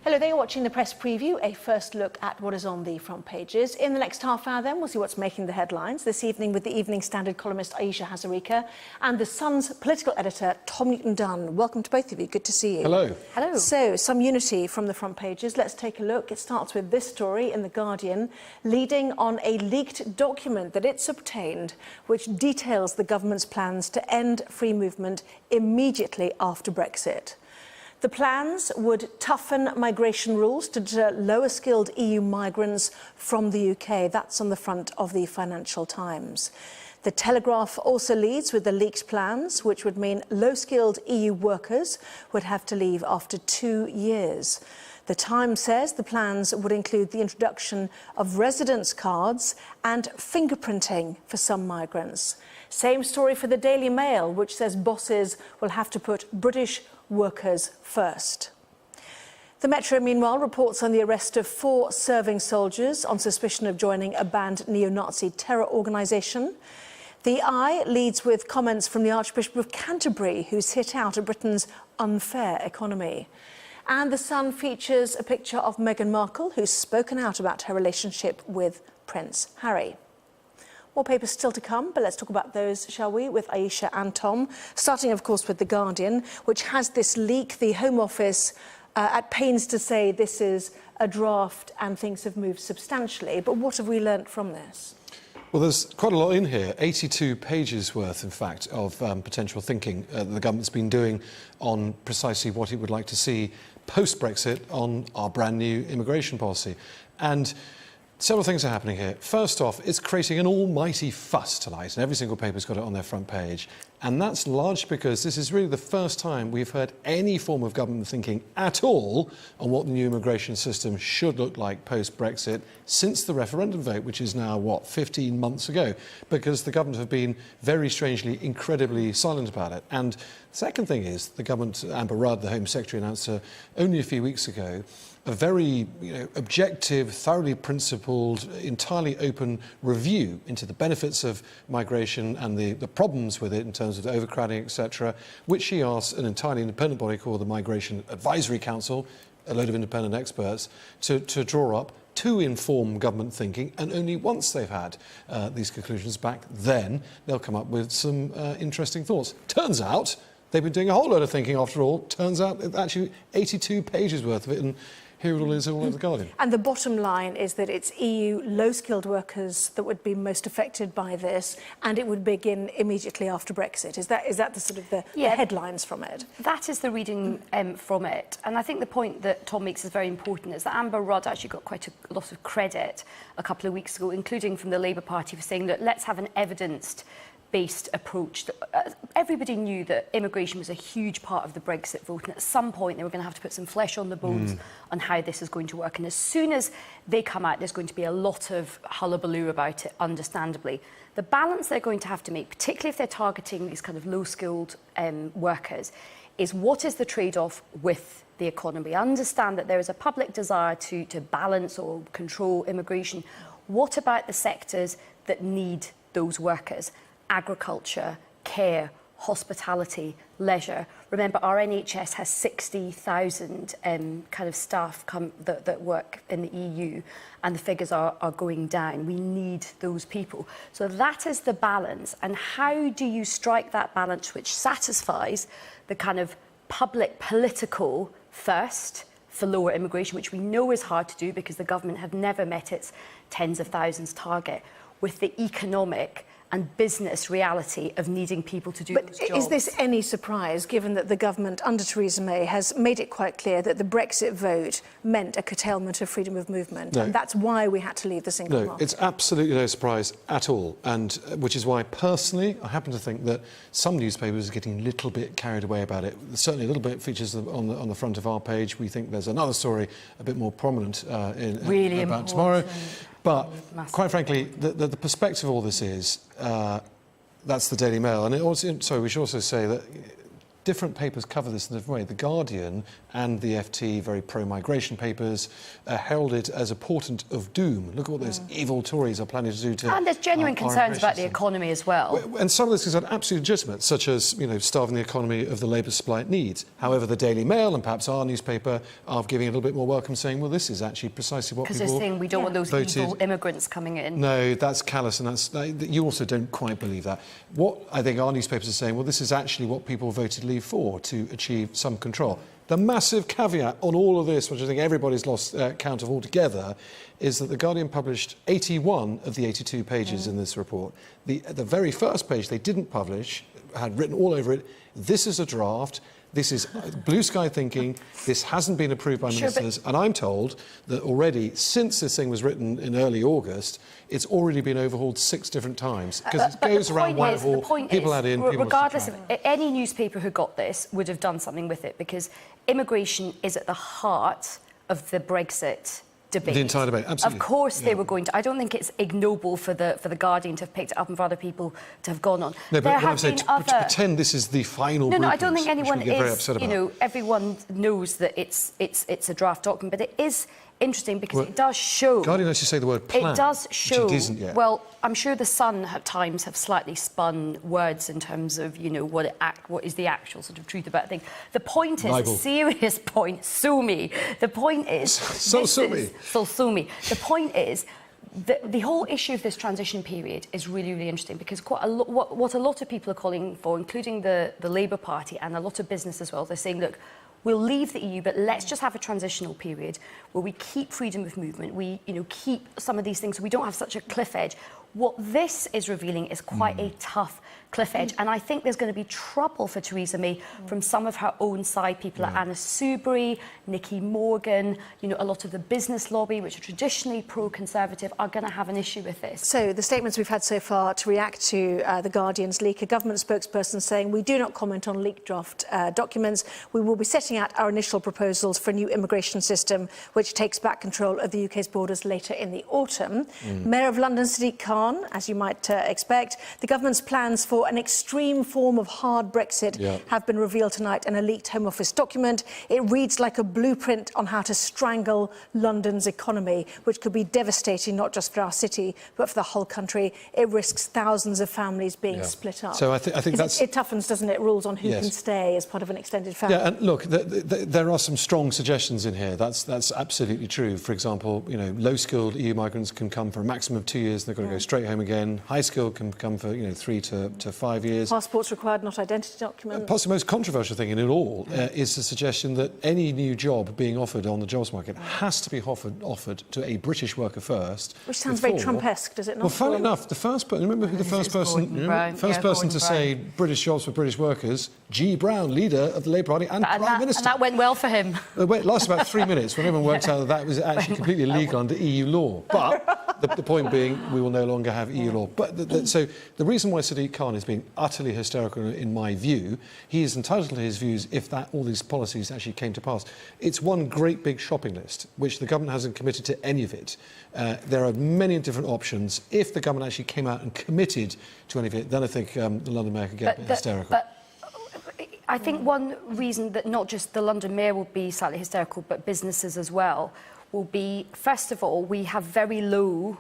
Hello there, you're watching the press preview, a first look at what is on the front pages. In the next half hour then, we'll see what's making the headlines. This evening with the Evening Standard columnist Ayesha Hazarika and the Sun's political editor Tom Newton-Dunn. Welcome to both of you, good to see you. Hello. Hello. So, some unity from the front pages. Let's take a look. It starts with this story in The Guardian, leading on a leaked document that it's obtained, which details the government's plans to end free movement immediately after Brexit. The plans would toughen migration rules to deter lower-skilled EU migrants from the UK. That's on the front of the Financial Times. The Telegraph also leads with the leaked plans, which would mean low-skilled EU workers would have to leave after 2 years. The Times says the plans would include the introduction of residence cards and fingerprinting for some migrants. Same story for the Daily Mail, which says bosses will have to put British workers first. The Metro, meanwhile, reports on the arrest of 4 serving soldiers on suspicion of joining a banned neo-Nazi terror organisation. The Eye leads with comments from the Archbishop of Canterbury, who's hit out at Britain's unfair economy. And The Sun features a picture of Meghan Markle, who's spoken out about her relationship with Prince Harry. More papers still to come, but let's talk about those, shall we, with Ayesha and Tom. Starting, of course, with The Guardian, which has this leak. The Home Office at pains to say this is a draft and things have moved substantially. But what have we learnt from this? Well, there's quite a lot in here, 82 pages worth, in fact, of potential thinking the government's been doing on precisely what it would like to see post-Brexit on our brand new immigration policy. And several things are happening here. First off, it's creating an almighty fuss tonight, and every single paper's got it on their front page. And that's largely because this is really the first time we've heard any form of government thinking at all on what the new immigration system should look like post-Brexit since the referendum vote, which is now, 15 months ago, because the government have been very strangely, incredibly silent about it. And the second thing is, the government, Amber Rudd, the Home Secretary, announced only a few weeks ago, a very objective, thoroughly principled, entirely open review into the benefits of migration and the problems with it in terms of overcrowding, etc., which she asked an entirely independent body called the Migration Advisory Council, a load of independent experts, to draw up to inform government thinking, and only once they've had these conclusions back, then they'll come up with some interesting thoughts. Turns out they've been doing a whole load of thinking after all. Turns out it's actually 82 pages worth of it, and here it all is, all over The Guardian. And the bottom line is that it's EU low-skilled workers that would be most affected by this, and it would begin immediately after Brexit. Is that the sort of the headlines from it? That is the reading from it. And I think the point that Tom makes is very important, is that Amber Rudd actually got quite a lot of credit a couple of weeks ago, including from the Labour Party, for saying that let's have an evidence-based approach. Everybody knew that immigration was a huge part of the Brexit vote, and at some point they were going to have to put some flesh on the bones on how this is going to work. And as soon as they come out, there's going to be a lot of hullabaloo about it, understandably. The balance they're going to have to make, particularly if they're targeting these kind of low-skilled workers, is what is the trade-off with the economy? Understand that there is a public desire to balance or control immigration. What about the sectors that need those workers? Agriculture, care, hospitality, leisure. Remember, our NHS has 60,000 kind of staff that work in the EU, and the figures are going down. We need those people. So that is the balance. And how do you strike that balance which satisfies the kind of public political thirst for lower immigration, which we know is hard to do because the government have never met its tens of thousands target, with the economic and business reality of needing people to do those jobs. Is this any surprise, given that the government under Theresa May has made it quite clear that the Brexit vote meant a curtailment of freedom of movement, and that's why we had to leave the single market? No, it's absolutely no surprise at all, and which is why, personally, I happen to think that some newspapers are getting a little bit carried away about it. Certainly a little bit features on the front of our page. We think there's another story a bit more prominent about tomorrow. But quite frankly, the perspective of all this is, that's the Daily Mail. And we should also say that different papers cover this in a different way. The Guardian and the FT, very pro-migration papers, herald it as a portent of doom. Look at what those evil Tories are planning to do to... And there's genuine concerns about the economy as well. And some of this is absolutely legitimate, such as, starving the economy of the labour supply it needs. However, the Daily Mail and perhaps our newspaper are giving it a little bit more welcome, saying, well, this is actually precisely what people Because they're saying we don't want those evil immigrants coming in. No, that's callous, and you also don't quite believe that. What I think our newspapers are saying, well, this is actually what people voted Leave for, to achieve some control. The massive caveat on all of this, which I think everybody's lost count of altogether, is that The Guardian published 81 of the 82 pages in this report. The very first page they didn't publish had written all over it, this is a draft, this is blue sky thinking, this hasn't been approved by ministers, and I'm told that already, since this thing was written in early August, it's already been overhauled 6 different times, because it goes around Whitehall, people add in, people regardless of any newspaper who got this would have done something with it, because immigration is at the heart of the Brexit debate. The entire debate, absolutely. Of course they were going to. I don't think it's ignoble for the Guardian to have picked it up and for other people to have gone on. No, but I'm saying to pretend this is the final. No, I don't think anyone is. You everyone knows that it's a draft document, but it is interesting because it does show. Guardian actually say the word plan. It does show. Which it isn't yet. Well, I'm sure the Sun at times have slightly spun words in terms of what is the actual sort of truth about things. The point is, the serious point. Sue me. The point is. Sue me. The point is, the whole issue of this transition period is really, really interesting, because what a lot of people are calling for, including the Labour Party and a lot of business as well, they're saying, look, we'll leave the EU, but let's just have a transitional period where we keep freedom of movement, we keep some of these things so we don't have such a cliff edge. What this is revealing is quite a tough cliff edge, and I think there's going to be trouble for Theresa May from some of her own side people, like Anna Soubry, Nicky Morgan, a lot of the business lobby, which are traditionally pro-conservative, are going to have an issue with this. So the statements we've had so far to react to The Guardian's leak, a government spokesperson saying, we do not comment on leaked draft documents. We will be setting out our initial proposals for a new immigration system, which takes back control of the UK's borders later in the autumn. Mayor of London, Sadiq Khan, as you might expect, the government's plans for an extreme form of hard Brexit have been revealed tonight in a leaked Home Office document. It reads like a blueprint on how to strangle London's economy, which could be devastating not just for our city, but for the whole country. It risks thousands of families being split up. So I think that's... It toughens, doesn't it, rules on who can stay as part of an extended family. Yeah, and look, there are some strong suggestions in here. That's absolutely true. For example, low-skilled EU migrants can come for a maximum of 2 years, and they've got to go straight home again. High-skilled can come for 3 to 5 years. Passports required, not identity documents. Perhaps the most controversial thing in it all is the suggestion that any new job being offered on the jobs market has to be offered to a British worker first. Which sounds very Trump-esque, does it not? Well, funny enough, the first person, remember who the first person to say British jobs for British workers, G. Brown, leader of the Labour Party and Prime Minister. And that went well for him. It lasted about 3 minutes when everyone worked out that was actually completely illegal under EU law. But the point being, we will no longer have EU law. But so the reason why Sadiq Khan is being utterly hysterical, in my view, he is entitled to his views if all these policies actually came to pass. It's one great big shopping list, which the government hasn't committed to any of it. There are many different options. If the government actually came out and committed to any of it, then I think the London Mayor could get a bit hysterical. But I think one reason that not just the London Mayor will be slightly hysterical, but businesses as well, will be, first of all, we have very low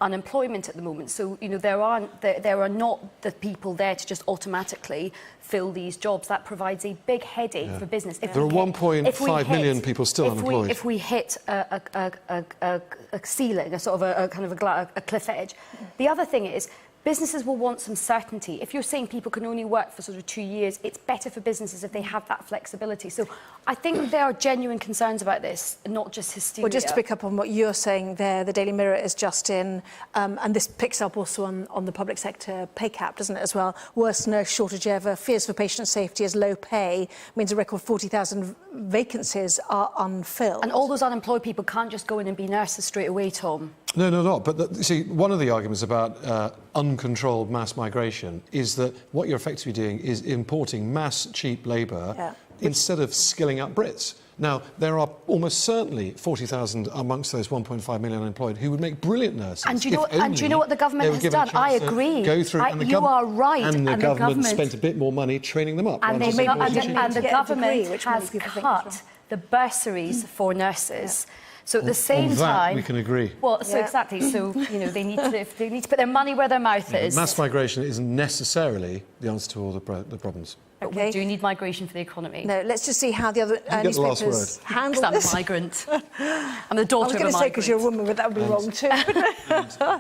unemployment at the moment. So, there are not the people there to just automatically fill these jobs. That provides a big headache for business. There are 1.5 million people still unemployed. If we hit a ceiling, a sort of a cliff edge. The other thing is, businesses will want some certainty. If you're saying people can only work for sort of 2 years, it's better for businesses if they have that flexibility. So I think there are genuine concerns about this, not just hysteria. Well, just to pick up on what you're saying there, the Daily Mirror is just in, and this picks up also on the public sector pay cap, doesn't it, as well? Worst nurse shortage ever, fears for patient safety as low pay means a record 40,000 vacancies are unfilled. And all those unemployed people can't just go in and be nurses straight away, Tom. No, not. But see, one of the arguments about uncontrolled mass migration is that what you're effectively doing is importing mass cheap labour instead of skilling up Brits. Now, there are almost certainly 40,000 amongst those 1.5 million unemployed who would make brilliant nurses. And do you know what the government has done? I agree. Go through, You are right. And the government spent a bit more money training them up. And the government has cut the bursaries for nurses. So at the same time, we can agree. Well, so exactly. So they need to put their money where their mouth is. Mass migration isn't necessarily the answer to all the problems. But we do need migration for the economy. No, let's just see how the other newspapers handle this. I'm a migrant. I'm the daughter of a migrant. I was going to say because you're a woman, but that would be wrong too.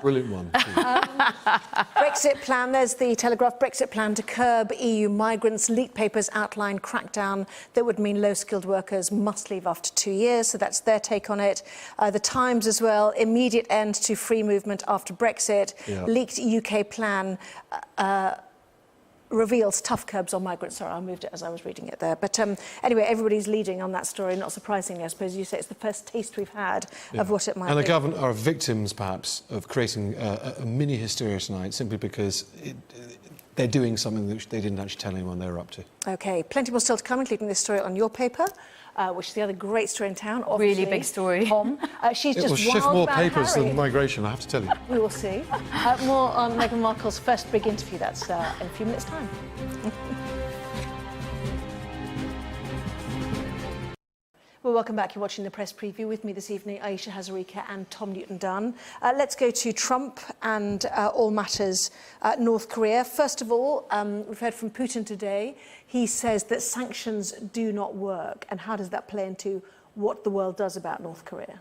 Brilliant one. Brexit plan, there's the Telegraph. Brexit plan to curb EU migrants. Leaked papers outline crackdown that would mean low-skilled workers must leave after 2 years. So that's their take on it. The Times as well, immediate end to free movement after Brexit. Yeah. Leaked UK plan reveals tough curbs on migrants. Sorry, I moved it as I was reading it there. But anyway, everybody's leading on that story, not surprisingly, I suppose you say it's the first taste we've had of what it might be. And the government are victims, perhaps, of creating a mini hysteria tonight simply because they're doing something that they didn't actually tell anyone they were up to. OK, plenty more still to come, including this story on your paper. Which is the other great story in town, obviously. Really big story. Tom. She's just wild. It will shift more papers than migration, I have to tell you. We will see. More on Meghan Markle's first big interview. That's in a few minutes' time. Well, welcome back. You're watching the press preview with me this evening, Ayesha Hazarika and Tom Newton-Dunn. Let's go to Trump and all matters North Korea. First of all, we've heard from Putin today. He says that sanctions do not work. And how does that play into what the world does about North Korea?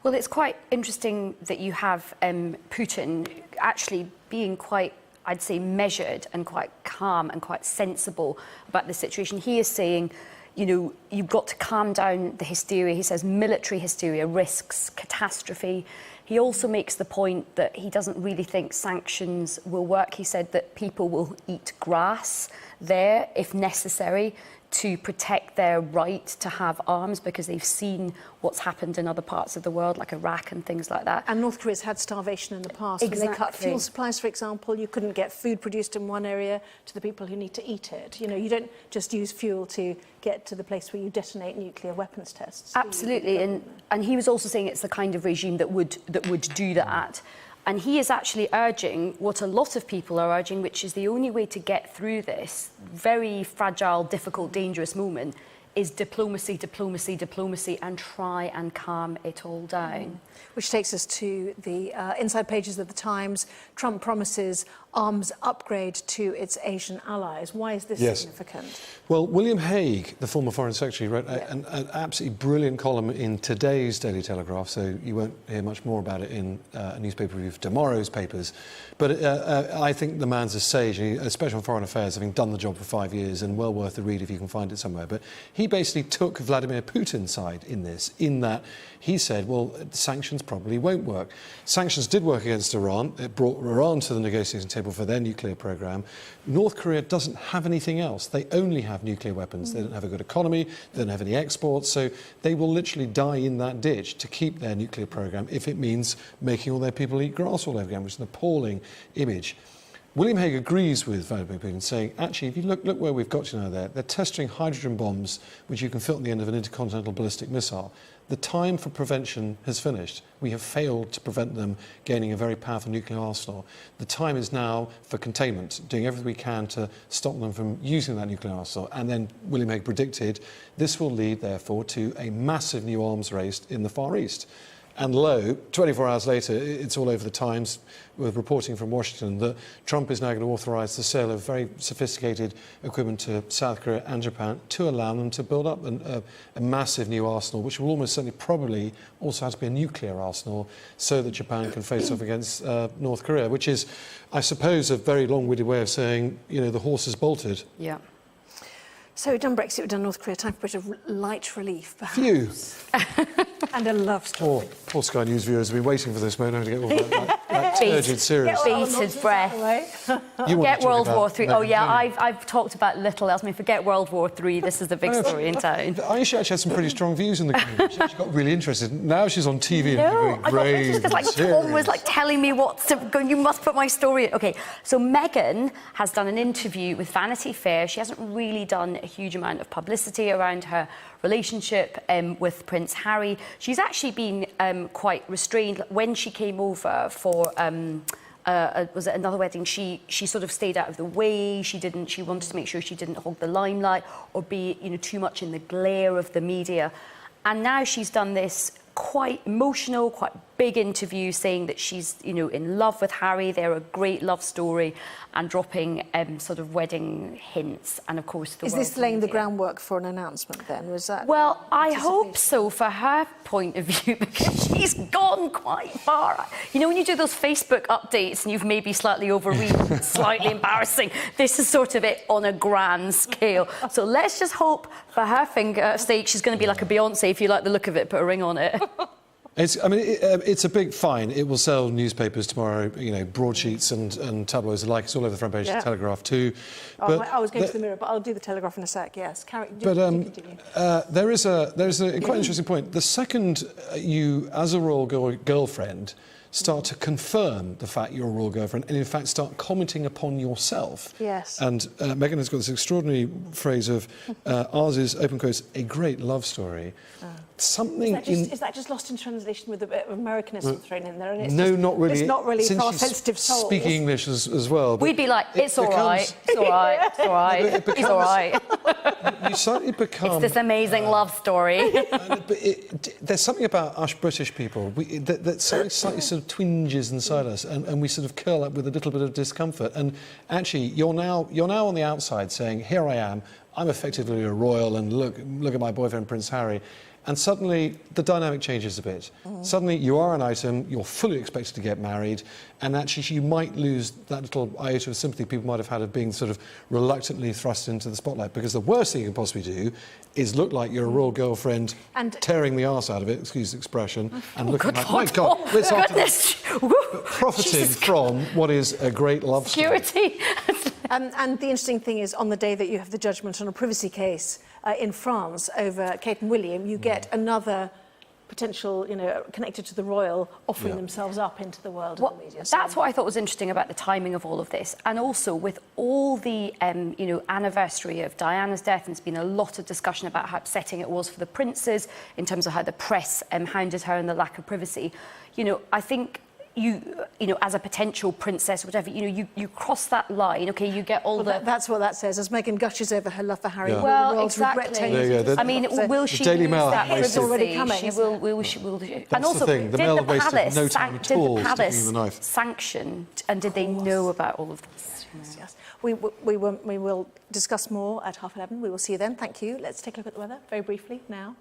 Well, it's quite interesting that you have Putin actually being quite, I'd say, measured and quite calm and quite sensible about the situation. He is saying, you've got to calm down the hysteria. He says military hysteria risks catastrophe. He also makes the point that he doesn't really think sanctions will work. He said that people will eat grass there, if necessary, to protect their right to have arms because they've seen what's happened in other parts of the world, like Iraq and things like that. And North Korea's had starvation in the past. Exactly. When they cut fuel supplies, for example, you couldn't get food produced in one area to the people who need to eat it. You don't just use fuel to get to the place where you detonate nuclear weapons tests. Absolutely, and he was also saying it's the kind of regime that would do that. And he is actually urging what a lot of people are urging, which is the only way to get through this very fragile, difficult, dangerous moment is diplomacy, diplomacy, diplomacy, and try and calm it all down. Which takes us to the inside pages of the Times. Trump promises arms upgrade to its Asian allies. Why is this significant? Well, William Hague, the former Foreign Secretary, wrote an absolutely brilliant column in today's Daily Telegraph, so you won't hear much more about it in a newspaper review of tomorrow's papers. But I think the man's a sage, especially on foreign affairs, having done the job for 5 years, and well worth the read if you can find it somewhere. But he basically took Vladimir Putin's side in this, in that he said, well, sanctions probably won't work. Sanctions did work against Iran. It brought Iran to the negotiating table for their nuclear program. North Korea doesn't have anything else. They only have nuclear weapons. They don't have a good economy. They don't have any exports. So they will literally die in that ditch to keep their nuclear program if it means making all their people eat grass all over again, which is an appalling image. William Hague agrees with Vladimir Putin, saying, actually, if you look where we've got to now they're testing hydrogen bombs, which you can fit on the end of an intercontinental ballistic missile. The time for prevention has finished. We have failed to prevent them gaining a very powerful nuclear arsenal. The time is now for containment, doing everything we can to stop them from using that nuclear arsenal. And then William Hague predicted this will lead, therefore, to a massive new arms race in the Far East. And lo, 24 hours later, it's all over the Times with reporting from Washington that Trump is now going to authorise the sale of very sophisticated equipment to South Korea and Japan to allow them to build up a massive new arsenal, which will almost certainly probably also have to be a nuclear arsenal so that Japan can face off against North Korea, which is, I suppose, a very long-winded way of saying, the horse is bolted. Yeah. So we've done Brexit, we've done North Korea. Time for a bit of light relief, perhaps. Phew. And a love story. Poor Sky News viewers have been waiting for this moment to get all that. that turgid series. Bated breath. You want Forget to World talk War about III. Meghan, Oh, yeah, don't you? I've talked about little else. I mean, forget World War III. This is the big story in town. Ayesha actually had some pretty strong views in the community. She actually got really interested. Now she's on TV No, and I got grave pictures because like serious. Tom was like telling me what to go. You must put my story in. Okay, so Meghan has done an interview with Vanity Fair. She hasn't really done a huge amount of publicity around her relationship with Prince Harry. She's actually been quite restrained. When she came over for was it another wedding? She sort of stayed out of the way. She wanted to make sure she didn't hog the limelight or be too much in the glare of the media. And now she's done this quite emotional, quite big interview saying that she's, in love with Harry. They're a great love story, and dropping sort of wedding hints. And of course, Is this laying the groundwork for an announcement then? Was that? Well, I hope so for her point of view, because she's gone quite far. When you do those Facebook updates and you've maybe slightly overreached, slightly embarrassing, this is sort of it on a grand scale. So let's just hope for her sake she's going to be like a Beyonce, if you like the look of it, put a ring on it. It's a big fine. It will sell newspapers tomorrow, broadsheets and tabloids alike. It's all over the front page of the Telegraph too. But I was going to the Mirror, but I'll do the Telegraph in a sec, yes. There is a quite interesting point. The second you, as a royal girlfriend, start to confirm the fact you're a royal girlfriend and, in fact, start commenting upon yourself. Yes. And Meghan has got this extraordinary phrase of, ours is, open quotes, a great love story. Something is that just lost in translation with a bit of Americanism thrown in there? And it's not really. It's not really Since for our she's sensitive souls. speaking English as well. We'd be like, it's all right, it's all right, it's all right, he's all right. You suddenly become... It's this amazing love story. There's something about us British people that slightly sort of twinges inside us, and we sort of curl up with a little bit of discomfort. And actually, you're now on the outside saying, here I am, I'm effectively a royal, and look at my boyfriend, Prince Harry. And suddenly, the dynamic changes a bit. Suddenly, you are an item, you're fully expected to get married, and actually you might lose that little iota of sympathy people might have had of being sort of reluctantly thrust into the spotlight. Because the worst thing you can possibly do is look like you're a royal girlfriend and tearing the arse out of it, excuse the expression, and looking like, my God, let's profiting from what is a great love story. Security. And the interesting thing is, on the day that you have the judgment on a privacy case in France over Kate and William, you get another potential, connected to the royal, offering themselves up into the world of the media. That's what I thought was interesting about the timing of all of this. And also with all the, anniversary of Diana's death, and there's been a lot of discussion about how upsetting it was for the princes in terms of how the press hounded her and the lack of privacy. I think you as a potential princess or whatever, you cross that line, okay, you get all that's what that says, as Meghan gushes over her love for Harry. Yeah. Well, exactly. Will she Daily use Mail that it's already coming. She will. That's And also, the thing. The Mail wasted no time at all sticking the knife. Sanction, and did they know about all of this? Yes. We will discuss more at 11:30. We will see you then. Thank you. Let's take a look at the weather very briefly now.